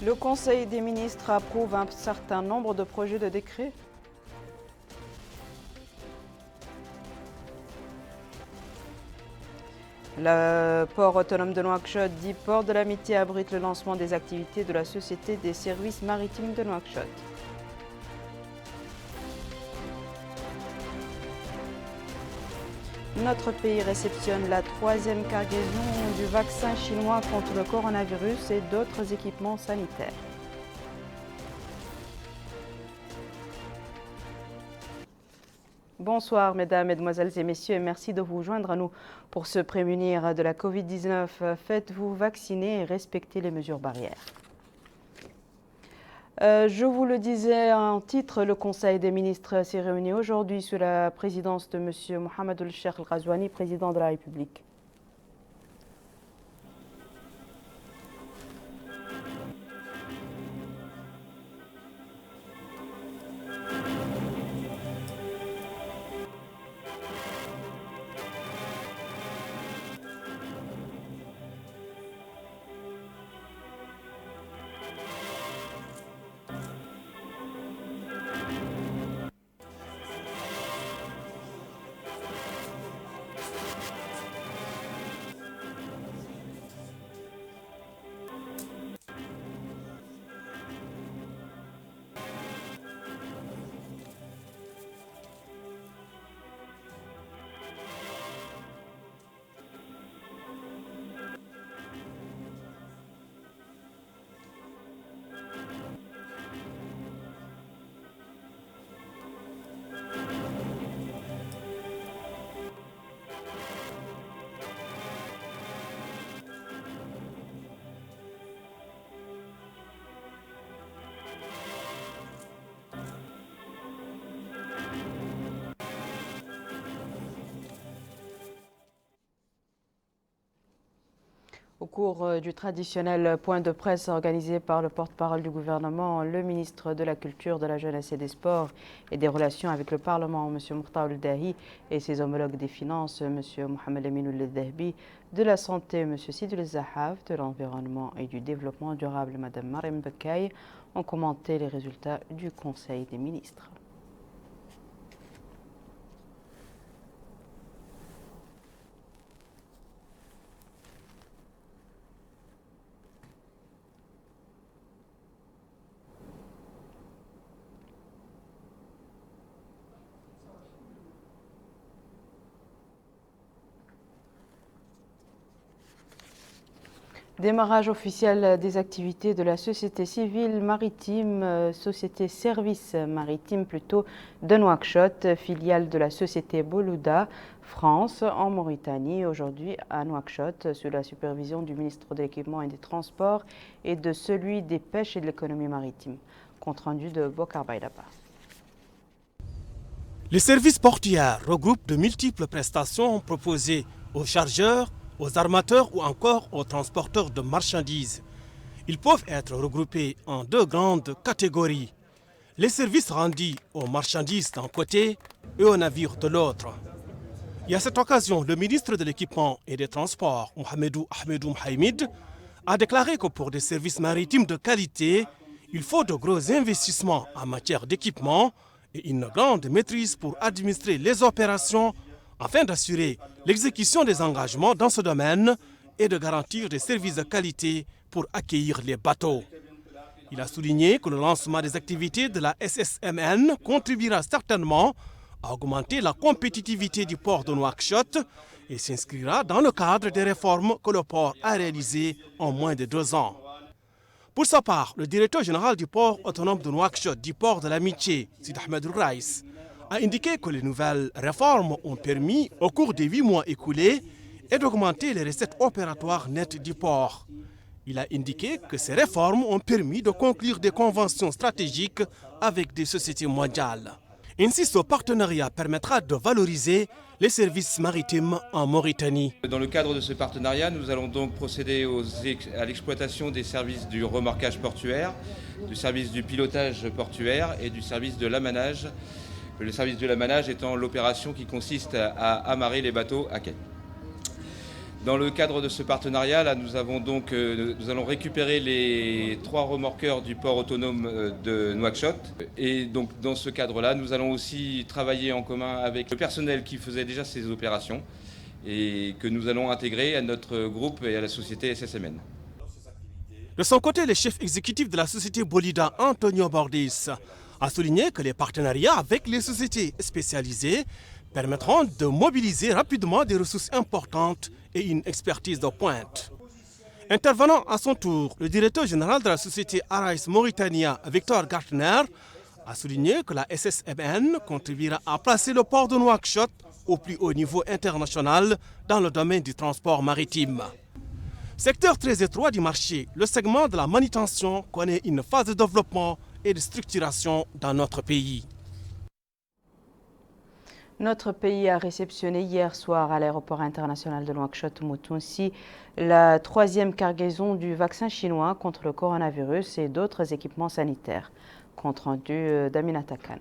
Le Conseil des ministres approuve un certain nombre de projets de décret. Le port autonome de Nouakchott, dit Port de l'Amitié, abrite le lancement des activités de la Société des services maritimes de Nouakchott. Notre pays réceptionne la 3e cargaison du vaccin chinois contre le coronavirus et d'autres équipements sanitaires. Bonsoir mesdames, mesdemoiselles et messieurs et merci de vous joindre à nous pour se prémunir de la Covid-19. Faites-vous vacciner et respectez les mesures barrières. Je vous le disais en titre, le Conseil des ministres s'est réuni aujourd'hui sous la présidence de M. Mohamed El-Cheikh El-Ghazouani, président de la République. Au cours du traditionnel point de presse organisé par le porte-parole du gouvernement, le ministre de la Culture, de la Jeunesse et des Sports et des Relations avec le Parlement, M. Mokhtar Ould-Dahi, et ses homologues des Finances, M. Mohamed Aminou El-Dahbi, de la Santé, M. Sidoul Zahaf, de l'Environnement et du Développement durable, Mme Marem Bekaï, ont commenté les résultats du Conseil des ministres. Démarrage officiel des activités de la société civile maritime, société service maritime plutôt, de Nouakchott, filiale de la société Boulouda France en Mauritanie, aujourd'hui à Nouakchott, sous la supervision du ministre de l'Équipement et des Transports et de celui des Pêches et de l'Économie maritime. Compte rendu de Bokar Baïdaba. Les services portuaires regroupent de multiples prestations proposées aux chargeurs, aux armateurs ou encore aux transporteurs de marchandises. Ils peuvent être regroupés en deux grandes catégories. Les services rendus aux marchandises d'un côté et aux navires de l'autre. Et à cette occasion, le ministre de l'Équipement et des Transports, Mohamedou Ahmedou Mohamed, a déclaré que pour des services maritimes de qualité, il faut de gros investissements en matière d'équipement et une grande maîtrise pour administrer les opérations afin d'assurer l'exécution des engagements dans ce domaine et de garantir des services de qualité pour accueillir les bateaux. Il a souligné que le lancement des activités de la SSMN contribuera certainement à augmenter la compétitivité du port de Nouakchott et s'inscrira dans le cadre des réformes que le port a réalisées en moins de 2 ans. Pour sa part, le directeur général du port autonome de Nouakchott, du port de l'Amitié, Sid Ahmed Raïs, a indiqué que les nouvelles réformes ont permis, au cours des 8 mois écoulés, d'augmenter les recettes opératoires nettes du port. Il a indiqué que ces réformes ont permis de conclure des conventions stratégiques avec des sociétés mondiales. Ainsi, ce partenariat permettra de valoriser les services maritimes en Mauritanie. Dans le cadre de ce partenariat, nous allons donc procéder à l'exploitation des services du remorquage portuaire, du service du pilotage portuaire et du service de l'amanage. Le service de l'amanage étant l'opération qui consiste à amarrer les bateaux à quai. Dans le cadre de ce partenariat, là, nous allons récupérer les 3 remorqueurs du port autonome de Nouakchott. Et donc dans ce cadre-là, nous allons aussi travailler en commun avec le personnel qui faisait déjà ces opérations et que nous allons intégrer à notre groupe et à la société SSMN. De son côté, le chef exécutif de la société Bolida, Antonio Bordis, a souligné que les partenariats avec les sociétés spécialisées permettront de mobiliser rapidement des ressources importantes et une expertise de pointe. Intervenant à son tour, le directeur général de la société Arais Mauritania, Victor Gartner, a souligné que la SSMN contribuera à placer le port de Nouakchott au plus haut niveau international dans le domaine du transport maritime. Secteur très étroit du marché, le segment de la manutention connaît une phase de développement et de structuration dans notre pays. Notre pays a réceptionné hier soir à l'aéroport international de Nouakchott-Moutounsi la 3e cargaison du vaccin chinois contre le coronavirus et d'autres équipements sanitaires. Compte rendu d'Aminata Khan.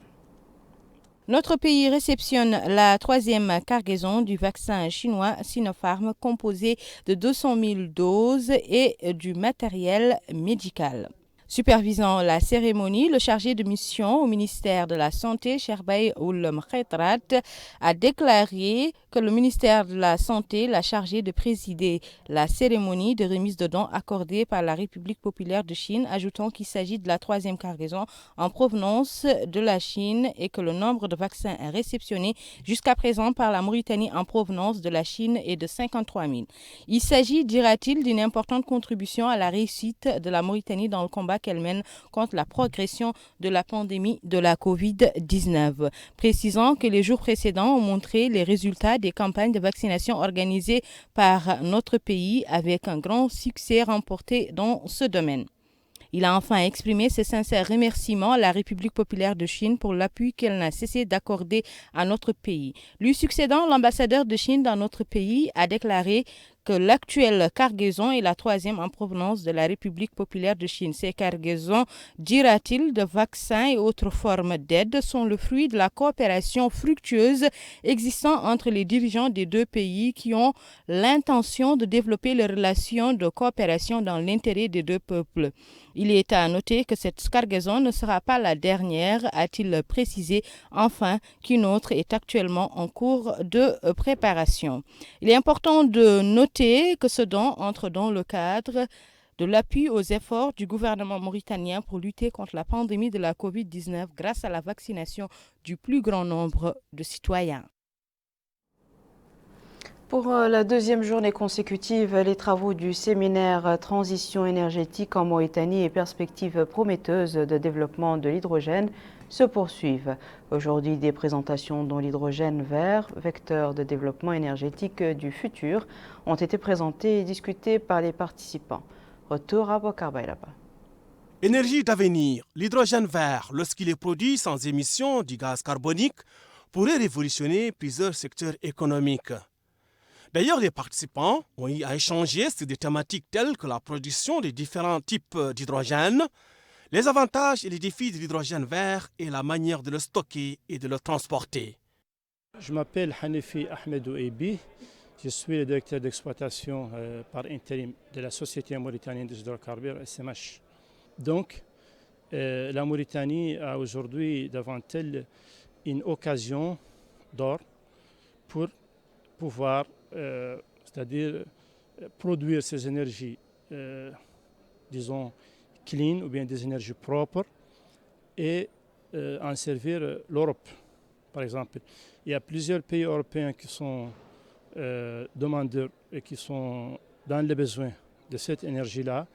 Notre pays réceptionne la 3e cargaison du vaccin chinois Sinopharm composé de 200 000 doses et du matériel médical. Supervisant la cérémonie, le chargé de mission au ministère de la Santé, Cherbay Oul Mkhetrat, a déclaré que le ministère de la Santé l'a chargé de présider la cérémonie de remise de dons accordée par la République populaire de Chine, ajoutant qu'il s'agit de la 3e cargaison en provenance de la Chine et que le nombre de vaccins réceptionnés jusqu'à présent par la Mauritanie en provenance de la Chine est de 53 000. Il s'agit, dira-t-il, d'une importante contribution à la réussite de la Mauritanie dans le combat qu'elle mène contre la progression de la pandémie de la Covid-19. Précisant que les jours précédents ont montré les résultats des campagnes de vaccination organisées par notre pays avec un grand succès remporté dans ce domaine. Il a enfin exprimé ses sincères remerciements à la République populaire de Chine pour l'appui qu'elle n'a cessé d'accorder à notre pays. Lui succédant, l'ambassadeur de Chine dans notre pays a déclaré que l'actuelle cargaison est la 3e en provenance de la République populaire de Chine. Ces cargaisons, dira-t-il, de vaccins et autres formes d'aide sont le fruit de la coopération fructueuse existant entre les dirigeants des deux pays qui ont l'intention de développer les relations de coopération dans l'intérêt des deux peuples. Il est à noter que cette cargaison ne sera pas la dernière, a-t-il précisé, enfin qu'une autre est actuellement en cours de préparation. Il est important de noter que ce don entre dans le cadre de l'appui aux efforts du gouvernement mauritanien pour lutter contre la pandémie de la Covid-19 grâce à la vaccination du plus grand nombre de citoyens. Pour la 2e journée consécutive, les travaux du séminaire Transition énergétique en Mauritanie et perspectives prometteuses de développement de l'hydrogène se poursuivent. Aujourd'hui, des présentations dont l'hydrogène vert, vecteur de développement énergétique du futur, ont été présentées et discutées par les participants. Retour à Bokar Bayraba. Énergie d'avenir, l'hydrogène vert, lorsqu'il est produit sans émission du gaz carbonique, pourrait révolutionner plusieurs secteurs économiques. D'ailleurs, les participants ont eu à échanger sur des thématiques telles que la production des différents types d'hydrogène, les avantages et les défis de l'hydrogène vert et la manière de le stocker et de le transporter. Je m'appelle Hanifi Ahmedou Ebi, je suis le directeur d'exploitation par intérim de la Société mauritanienne des hydrocarbures SMH. Donc, la Mauritanie a aujourd'hui devant elle une occasion d'or pour pouvoir c'est-à-dire produire ces énergies, disons, clean ou bien des énergies propres et en servir l'Europe, par exemple. Il y a plusieurs pays européens qui sont demandeurs et qui sont dans les besoins de cette énergie-là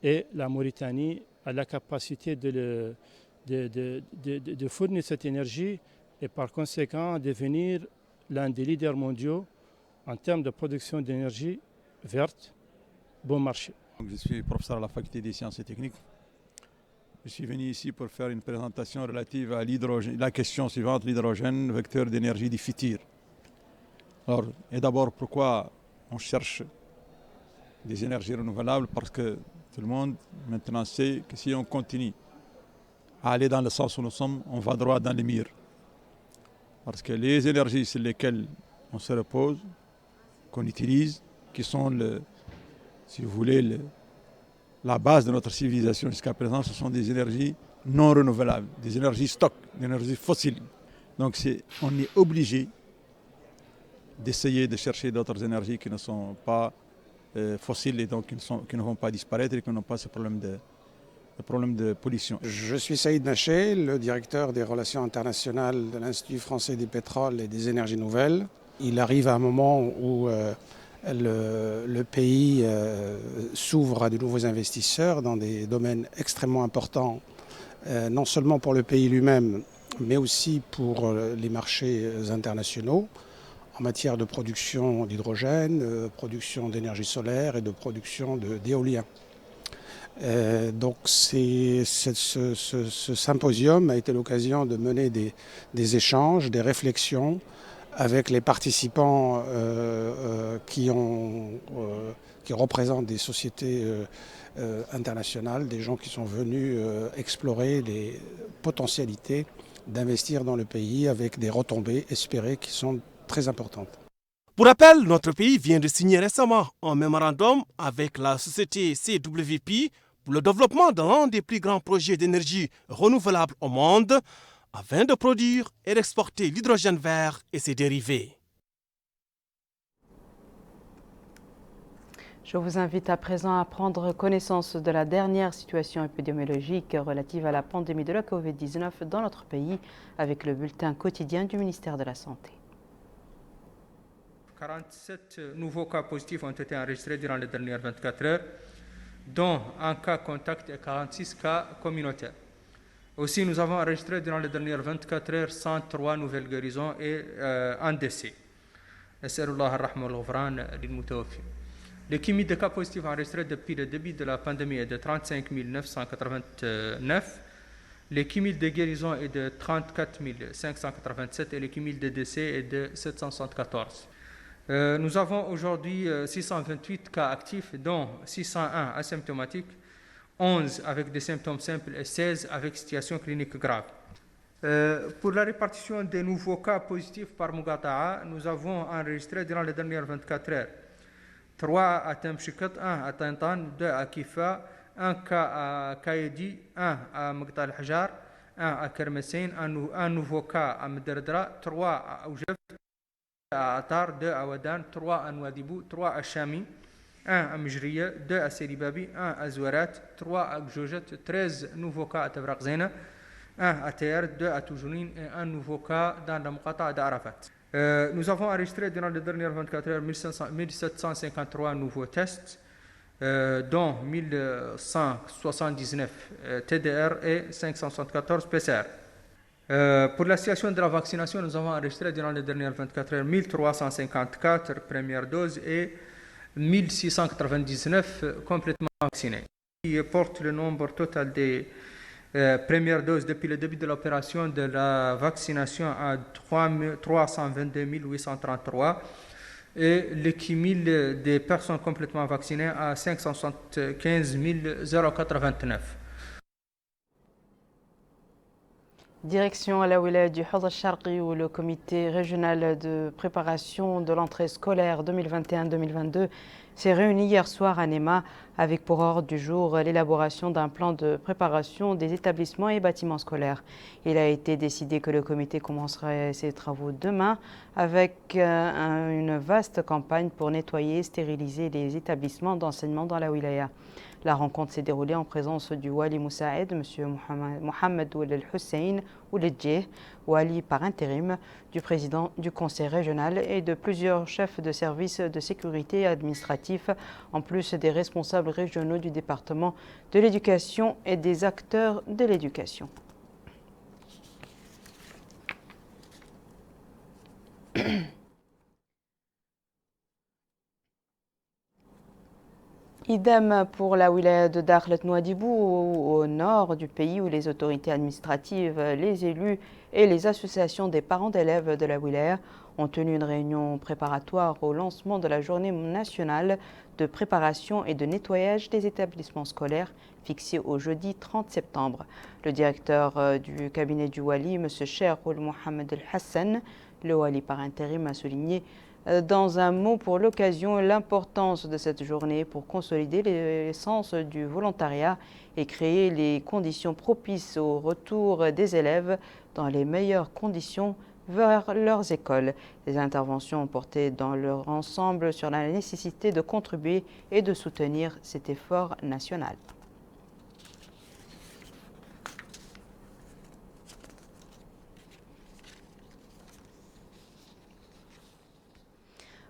et la Mauritanie a la capacité de fournir cette énergie et par conséquent devenir l'un des leaders mondiaux en termes de production d'énergie verte, bon marché. Je suis professeur à la faculté des sciences et techniques. Je suis venu ici pour faire une présentation relative à l'hydrogène, la question suivante, l'hydrogène, vecteur d'énergie du futur. Alors, et d'abord, pourquoi on cherche des énergies renouvelables? Parce que tout le monde maintenant sait que si on continue à aller dans le sens où nous sommes, on va droit dans les murs. Parce que les énergies sur lesquelles on se repose, qu'on utilise, qui sont, si vous voulez, la base de notre civilisation jusqu'à présent, ce sont des énergies non renouvelables, des énergies stock, des énergies fossiles. Donc on est obligé d'essayer de chercher d'autres énergies qui ne sont pas fossiles et donc qui ne vont pas disparaître et qui n'ont pas ce problème de pollution. Je suis Saïd Naché, le directeur des relations internationales de l'Institut français des pétroles et des énergies nouvelles. Il arrive à un moment où le pays s'ouvre à de nouveaux investisseurs dans des domaines extrêmement importants, non seulement pour le pays lui-même, mais aussi pour les marchés internationaux, en matière de production d'hydrogène, production d'énergie solaire et de production d'éolien. Donc ce symposium a été l'occasion de mener des échanges, des réflexions avec les participants qui représentent des sociétés internationales, des gens qui sont venus explorer les potentialités d'investir dans le pays avec des retombées espérées qui sont très importantes. Pour rappel, notre pays vient de signer récemment un mémorandum avec la société CWP pour le développement de l'un des plus grands projets d'énergie renouvelable au monde, afin de produire et d'exporter l'hydrogène vert et ses dérivés. Je vous invite à présent à prendre connaissance de la dernière situation épidémiologique relative à la pandémie de la Covid-19 dans notre pays avec le bulletin quotidien du ministère de la Santé. 47 nouveaux cas positifs ont été enregistrés durant les dernières 24 heures, dont un cas contact et 46 cas communautaires. Aussi, nous avons enregistré durant les dernières 24 heures 103 nouvelles guérisons et un décès. Le cumul de cas positifs enregistrés depuis le début de la pandémie est de 35 989. Le cumul de guérisons est de 34 587 et le cumul de décès est de 774. Nous avons aujourd'hui 628 cas actifs, dont 601 asymptomatiques, 11 avec des symptômes simples et 16 avec situation clinique grave. Pour la répartition des nouveaux cas positifs par Muqata'a, nous avons enregistré durant les dernières 24 heures 3 à Tamchikat, 1 à Tantan, 2 à Kifa, 1 cas à Kayedi, 1 à Muqta al-Hajar, 1 à Kermessin, un nouveau cas à Mderdra, 3 à Oujef, 2 à Atar, 2 à Wadan, 3 à Nouadhibou, 3 à Chami, 1 à Mjriya, 2 à Seribabi, 1 à Zouarat, 3 à Gjoujat, 13 nouveaux cas à Tabraq Zena, 1 à Tayar, 2 à Toujounine et un nouveau cas dans la Muqata'a d'Arafat. Nous avons enregistré durant les dernières 24 heures 1753 nouveaux tests, dont 1179 TDR et 574 PCR. Pour la situation de la vaccination, nous avons enregistré durant les dernières 24 heures 1354 premières doses et 1699 complètement vaccinés, qui porte le nombre total des premières doses depuis le début de l'opération de la vaccination à 322 833 et le cumul des personnes complètement vaccinées à 575 089. Direction à la wilaya du Hawza Sharqi où le comité régional de préparation de l'entrée scolaire 2021-2022 s'est réuni hier soir à Néma avec pour ordre du jour l'élaboration d'un plan de préparation des établissements et bâtiments scolaires. Il a été décidé que le comité commencerait ses travaux demain avec une vaste campagne pour nettoyer et stériliser les établissements d'enseignement dans la wilaya. La rencontre s'est déroulée en présence du Wali Moussaïd, M. Mohamed Ould El-Hussein Ouledjeh, Wali par intérim, du président du conseil régional et de plusieurs chefs de services de sécurité administratifs, en plus des responsables régionaux du département de l'éducation et des acteurs de l'éducation. Idem pour la wilaya de Dakhlet Nouadhibou au nord du pays où les autorités administratives, les élus et les associations des parents d'élèves de la wilaya ont tenu une réunion préparatoire au lancement de la journée nationale de préparation et de nettoyage des établissements scolaires fixée au jeudi 30 septembre. Le directeur du cabinet du Wali, M. Cheikh Ould Mohamed El Hassan, le Wali par intérim, a souligné dans un mot pour l'occasion l'importance de cette journée pour consolider l'essence du volontariat et créer les conditions propices au retour des élèves dans les meilleures conditions vers leurs écoles. Les interventions ont porté dans leur ensemble sur la nécessité de contribuer et de soutenir cet effort national.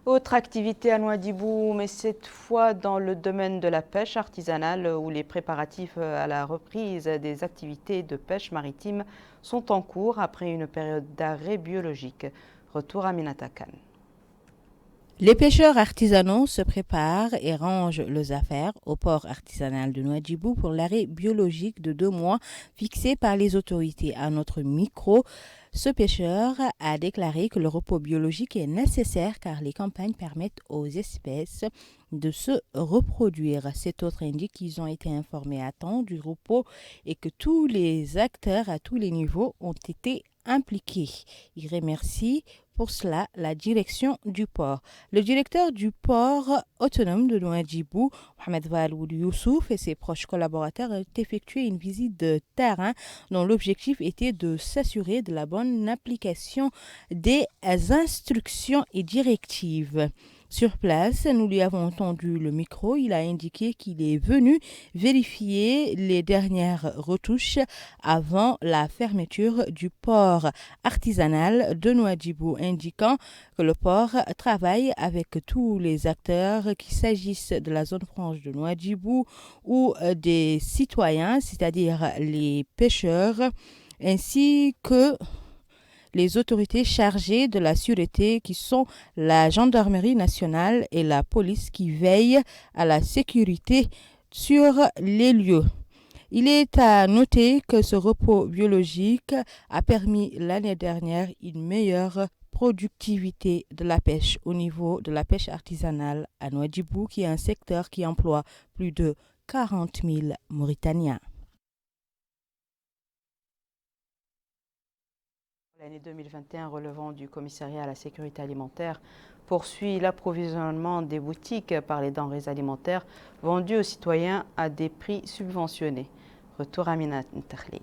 Autre activité à Nouadhibou, mais cette fois dans le domaine de la pêche artisanale où les préparatifs à la reprise des activités de pêche maritime sont en cours après une période d'arrêt biologique. Retour à Minata Khan. Les pêcheurs artisanaux se préparent et rangent leurs affaires au port artisanal de Nouadhibou pour l'arrêt biologique de 2 mois fixé par les autorités. À notre micro, ce pêcheur a déclaré que le repos biologique est nécessaire car les campagnes permettent aux espèces de se reproduire. Cet autre indique qu'ils ont été informés à temps du repos et que tous les acteurs à tous les niveaux ont été impliqués. Il remercie pour cela la direction du port. Le directeur du port autonome de Nouadhibou, Mohamed Valoud Youssouf, et ses proches collaborateurs ont effectué une visite de terrain dont l'objectif était de s'assurer de la bonne application des instructions et directives. Sur place, nous lui avons tendu le micro. Il a indiqué qu'il est venu vérifier les dernières retouches avant la fermeture du port artisanal de Nouadhibou, indiquant que le port travaille avec tous les acteurs, qu'il s'agisse de la zone franche de Nouadhibou ou des citoyens, c'est-à-dire les pêcheurs, ainsi que les autorités chargées de la sûreté qui sont la gendarmerie nationale et la police qui veillent à la sécurité sur les lieux. Il est à noter que ce repos biologique a permis l'année dernière une meilleure productivité de la pêche au niveau de la pêche artisanale à Nouadhibou, qui est un secteur qui emploie plus de 40 000 Mauritaniens. L'année 2021 relevant du commissariat à la sécurité alimentaire poursuit l'approvisionnement des boutiques par les denrées alimentaires vendues aux citoyens à des prix subventionnés. Retour à Minat Takhlil.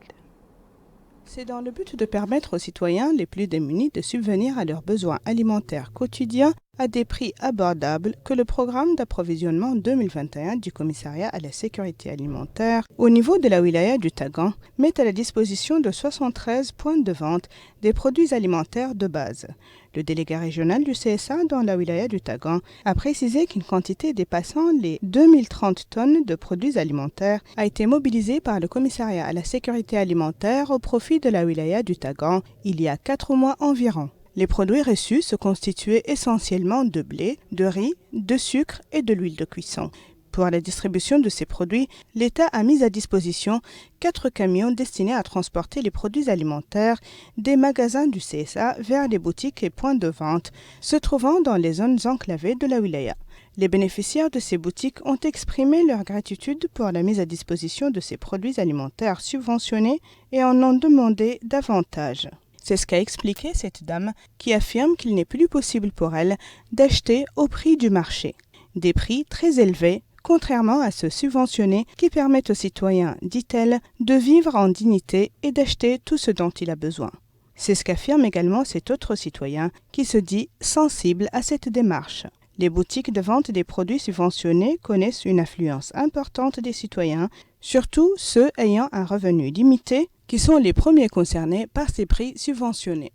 C'est dans le but de permettre aux citoyens les plus démunis de subvenir à leurs besoins alimentaires quotidiens à des prix abordables que le programme d'approvisionnement 2021 du commissariat à la sécurité alimentaire au niveau de la wilaya du Tagan met à la disposition de 73 points de vente des produits alimentaires de base. Le délégué régional du CSA dans la wilaya du Tagan a précisé qu'une quantité dépassant les 2030 tonnes de produits alimentaires a été mobilisée par le commissariat à la sécurité alimentaire au profit de la wilaya du Tagan il y a 4 mois environ. Les produits reçus se constituaient essentiellement de blé, de riz, de sucre et de l'huile de cuisson. Pour la distribution de ces produits, l'État a mis à disposition 4 camions destinés à transporter les produits alimentaires des magasins du CSA vers les boutiques et points de vente se trouvant dans les zones enclavées de la wilaya. Les bénéficiaires de ces boutiques ont exprimé leur gratitude pour la mise à disposition de ces produits alimentaires subventionnés et en ont demandé davantage. C'est ce qu'a expliqué cette dame qui affirme qu'il n'est plus possible pour elle d'acheter au prix du marché. Des prix très élevés, contrairement à ceux subventionnés qui permettent aux citoyens, dit-elle, de vivre en dignité et d'acheter tout ce dont il a besoin. C'est ce qu'affirme également cet autre citoyen qui se dit sensible à cette démarche. Les boutiques de vente des produits subventionnés connaissent une affluence importante des citoyens, surtout ceux ayant un revenu limité, qui sont les premiers concernés par ces prix subventionnés.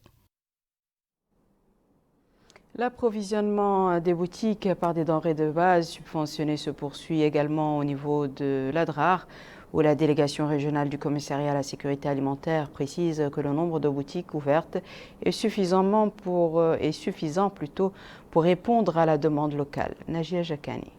L'approvisionnement des boutiques par des denrées de base subventionnées se poursuit également au niveau de l'Adrar, où la délégation régionale du commissariat à la sécurité alimentaire précise que le nombre de boutiques ouvertes est suffisant pour répondre à la demande locale. Najia Jakani.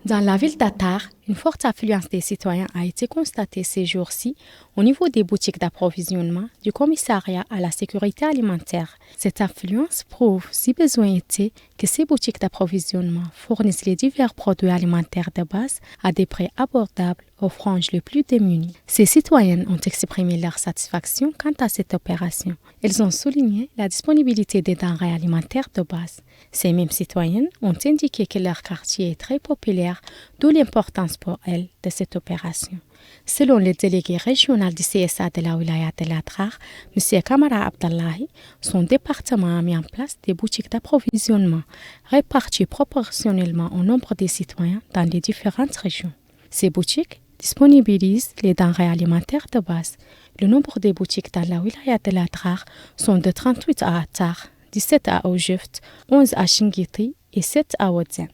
Dans la ville d'Attar, Une forte affluence des citoyens a été constatée ces jours-ci au niveau des boutiques d'approvisionnement du commissariat à la sécurité alimentaire. Cette affluence prouve, si besoin était, que ces boutiques d'approvisionnement fournissent les divers produits alimentaires de base à des prix abordables aux franges les plus démunies. Ces citoyennes ont exprimé leur satisfaction quant à cette opération. Elles ont souligné la disponibilité des denrées alimentaires de base. Ces mêmes citoyennes ont indiqué que leur quartier est très populaire, d'où l'importance pour elles de cette opération. Selon le délégué régional du CSA de la wilaya de l'Adrar, M. Kamara Abdallahi, son département a mis en place des boutiques d'approvisionnement réparties proportionnellement au nombre des citoyens dans les différentes régions. Ces boutiques disponibilisent les denrées alimentaires de base. Le nombre des boutiques dans la wilaya de l'Adrar sont de 38 à Attar, 17 à Ojuft, 11 à Shingiti et 7 à Ouadzen,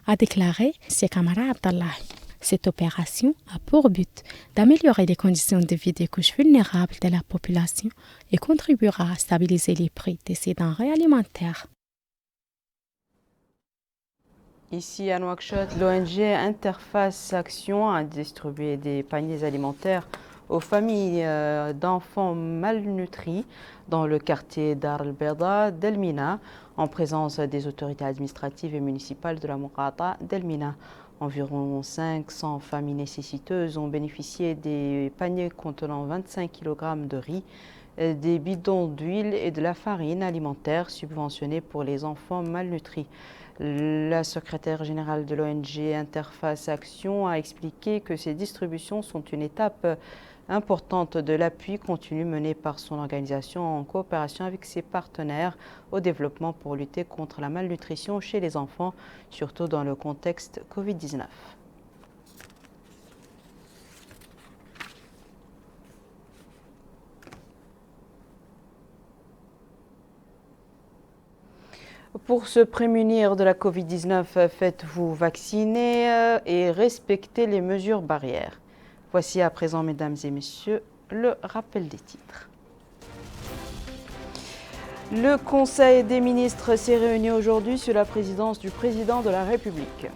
a déclaré M. Kamara Abdallahi. Cette opération a pour but d'améliorer les conditions de vie des couches vulnérables de la population et contribuera à stabiliser les prix de ces denrées alimentaires. Ici à Nouakchott, l'ONG Interface Action a distribué des paniers alimentaires aux familles d'enfants malnutris dans le quartier Dar el-Beda d'Elmina, en présence des autorités administratives et municipales de la Mourata d'Elmina. Environ 500 familles nécessiteuses ont bénéficié des paniers contenant 25 kg de riz, des bidons d'huile et de la farine alimentaire subventionnée pour les enfants malnutris. La secrétaire générale de l'ONG Interface Action a expliqué que ces distributions sont une étape importante de l'appui continu mené par son organisation en coopération avec ses partenaires au développement pour lutter contre la malnutrition chez les enfants, surtout dans le contexte Covid-19. Pour se prémunir de la Covid-19, faites-vous vacciner et respectez les mesures barrières. Voici à présent, mesdames et messieurs, le rappel des titres. Le Conseil des ministres s'est réuni aujourd'hui sous la présidence du président de la République.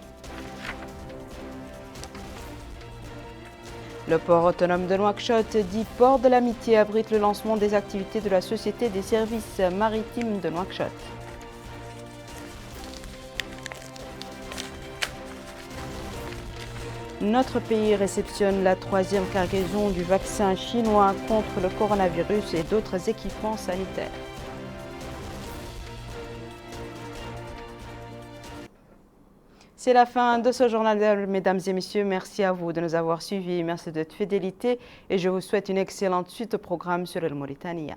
Le port autonome de Nouakchott, dit Port de l'Amitié, abrite le lancement des activités de la Société des services maritimes de Nouakchott. Notre pays réceptionne la 3e cargaison du vaccin chinois contre le coronavirus et d'autres équipements sanitaires. C'est la fin de ce journal, mesdames et messieurs. Merci à vous de nous avoir suivis. Merci de votre fidélité et je vous souhaite une excellente suite au programme sur El Mauritania.